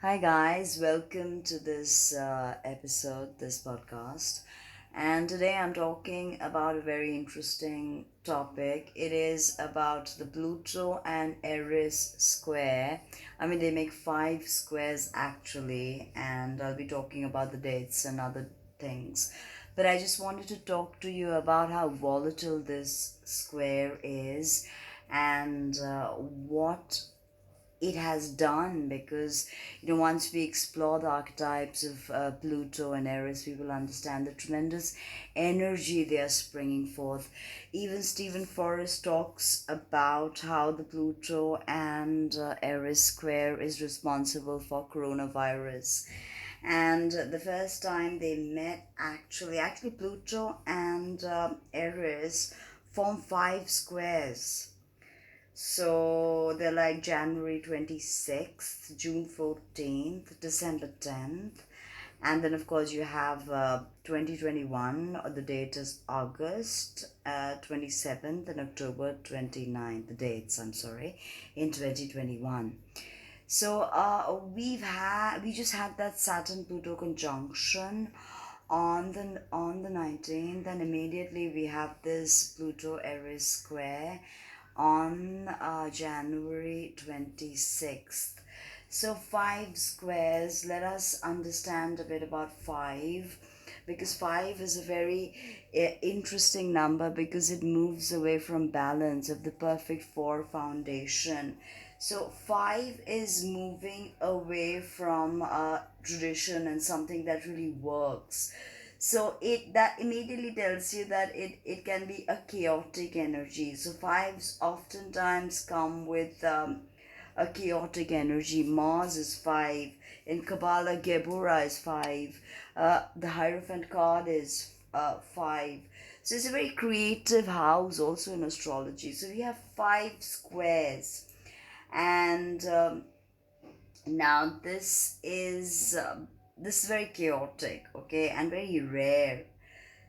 Hi, guys, welcome to this episode, this podcast. And today I'm talking about a very interesting topic. It is about the Pluto and Eris square. I mean, they make five squares actually, and I'll be talking about the dates and other things. But I just wanted to talk to you about how volatile this square is and what it has done, because once we explore the archetypes of Pluto and Eris, we will understand the tremendous energy they are springing forth. Even Stephen Forrest talks about how the Pluto and Eris square is responsible for coronavirus. And the first time they met, actually Pluto and Eris form five squares. So they're like January 26th, June 14th, December 10th. And then, of course, you have 2021, or the date is August 27th and October 29th, the dates, I'm sorry, in 2021. So we just had that Saturn Pluto conjunction on the 19th, and immediately we have this Pluto Eris square on January 26th. So, five squares, let us understand a bit about five, because five is a very interesting number because it moves away from balance of the perfect four foundation. So, five is moving away from tradition and something that really works. So it that immediately tells you that it can be a chaotic energy. So fives oftentimes come with a chaotic energy. Mars is five. In Kabbalah, Gebura is five. The Hierophant card is five. So it's a very creative house also in astrology. So we have five squares. And now this is very chaotic, okay, and very rare.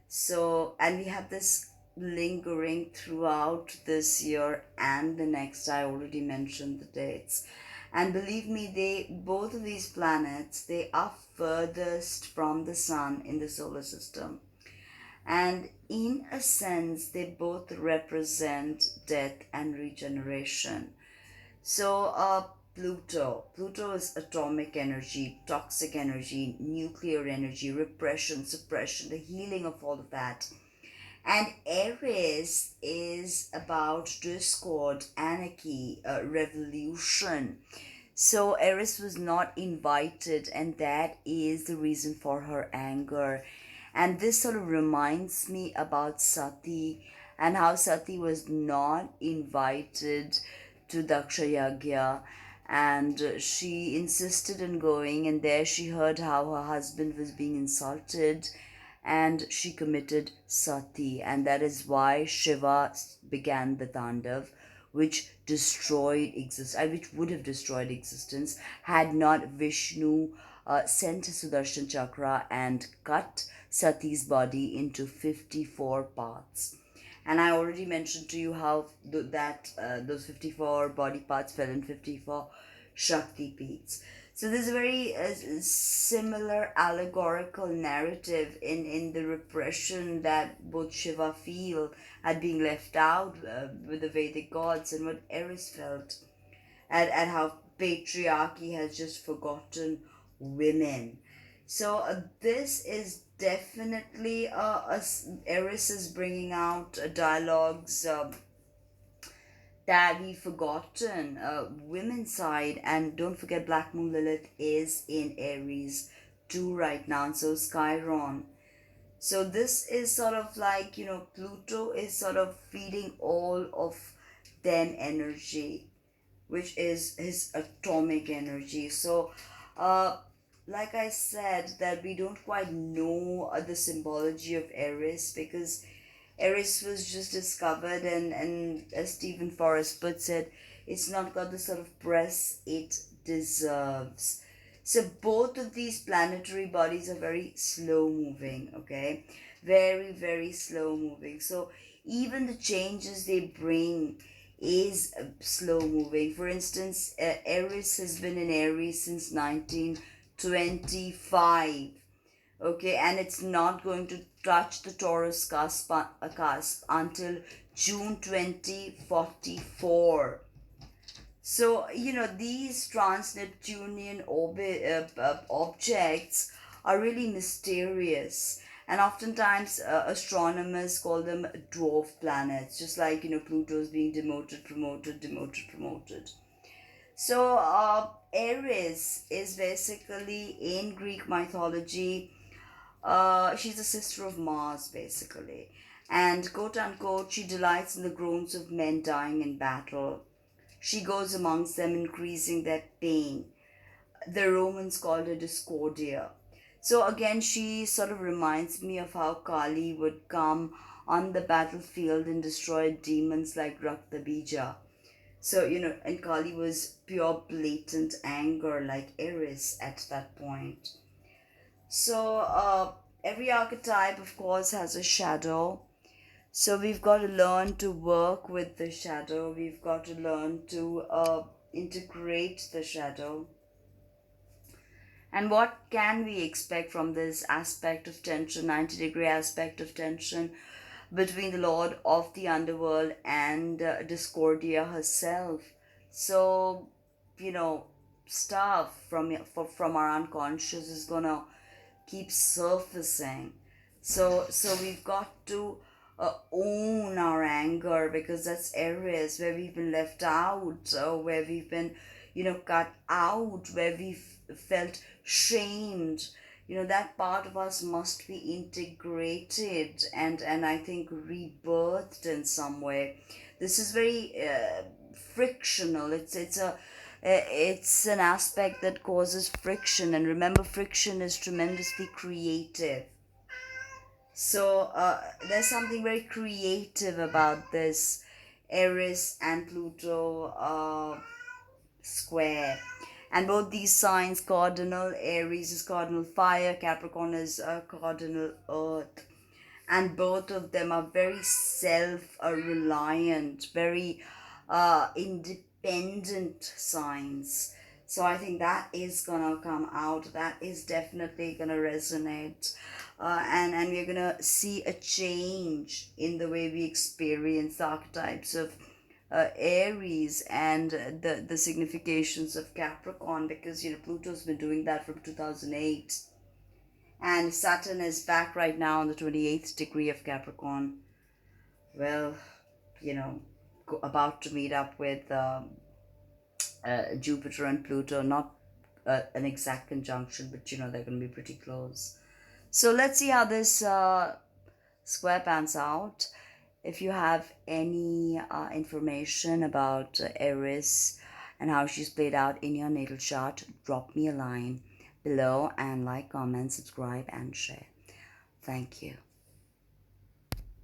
So, and we have this lingering throughout this year and the next. I already mentioned the dates. And believe me, they both of these planets, they are furthest from the sun in the solar system. And in a sense, they both represent death and regeneration. So, Pluto is atomic energy, toxic energy, nuclear energy, repression, suppression, the healing of all of that. And Aries is about discord, anarchy, revolution. So Eris was not invited, and that is the reason for her anger. And this sort of reminds me about Sati, and how Sati was not invited to Daksha Yagya, and she insisted on going, and there she heard how her husband was being insulted, and she committed sati, and that is why Shiva began the Tandav, which which would have destroyed existence had not Vishnu sent his Sudarshan chakra and cut Sati's body into 54 parts. And I already mentioned to you how those 54 body parts fell in 54 Shakti Peeths. So there's a very similar allegorical narrative in the repression that both Shiva feel at being left out with the Vedic gods, and what Eris felt at how patriarchy has just forgotten women. So this is definitely Eris is bringing out dialogues that we've forgotten, women's side. And don't forget, Black Moon Lilith is in Aries too right now, and so is Chiron. So this is sort of like, Pluto is sort of feeding all of them energy, which is his atomic energy. So uh like I said, that we don't quite know the symbology of Eris, because Eris was just discovered, and as Stephen Forrest puts it, it's not got the sort of press it deserves. So both of these planetary bodies are very slow moving, okay? Very, very slow moving. So even the changes they bring is slow moving. For instance, Eris has been in Aries since 1925. Okay, and it's not going to touch the Taurus cusp until June 2044. So, these trans-Neptunian objects are really mysterious. And oftentimes, astronomers call them dwarf planets, just like, Pluto's being demoted, promoted, demoted, promoted. So, Eris is basically in Greek mythology. She's a sister of Mars, basically. And quote unquote, she delights in the groans of men dying in battle. She goes amongst them, increasing their pain. The Romans called her Discordia. So again, she sort of reminds me of how Kali would come on the battlefield and destroy demons like Raktabija. So, and Kali was pure blatant anger like Eris at that point. So, every archetype, of course, has a shadow. So, we've got to learn to work with the shadow. We've got to learn to integrate the shadow. And what can we expect from this aspect of tension, 90-degree aspect of tension between the Lord of the underworld and Discordia herself? So, you know, stuff from our unconscious is gonna keep surfacing. So we've got to own our anger, because that's areas where we've been left out, or where we've been, cut out, where we've felt shamed. That part of us must be integrated and I think rebirthed in some way. This is very frictional. It's an aspect that causes friction, and remember, friction is tremendously creative. So there's something very creative about this Eris and Pluto square. And both these signs, cardinal, Aries is cardinal fire, Capricorn is cardinal earth. And both of them are very self reliant, very independent signs. So I think that is gonna come out. That is definitely gonna resonate, and we're gonna see a change in the way we experience the archetypes of Aries and the significations of Capricorn, because Pluto's been doing that from 2008, and Saturn is back right now on the 28th degree of Capricorn. Well, you know, about to meet up with Jupiter and Pluto. Not an exact conjunction, but they're going to be pretty close. So let's see how this square pans out. If you have any information about Eris and how she's played out in your natal chart, drop me a line below, and like, comment, subscribe, and share. Thank you.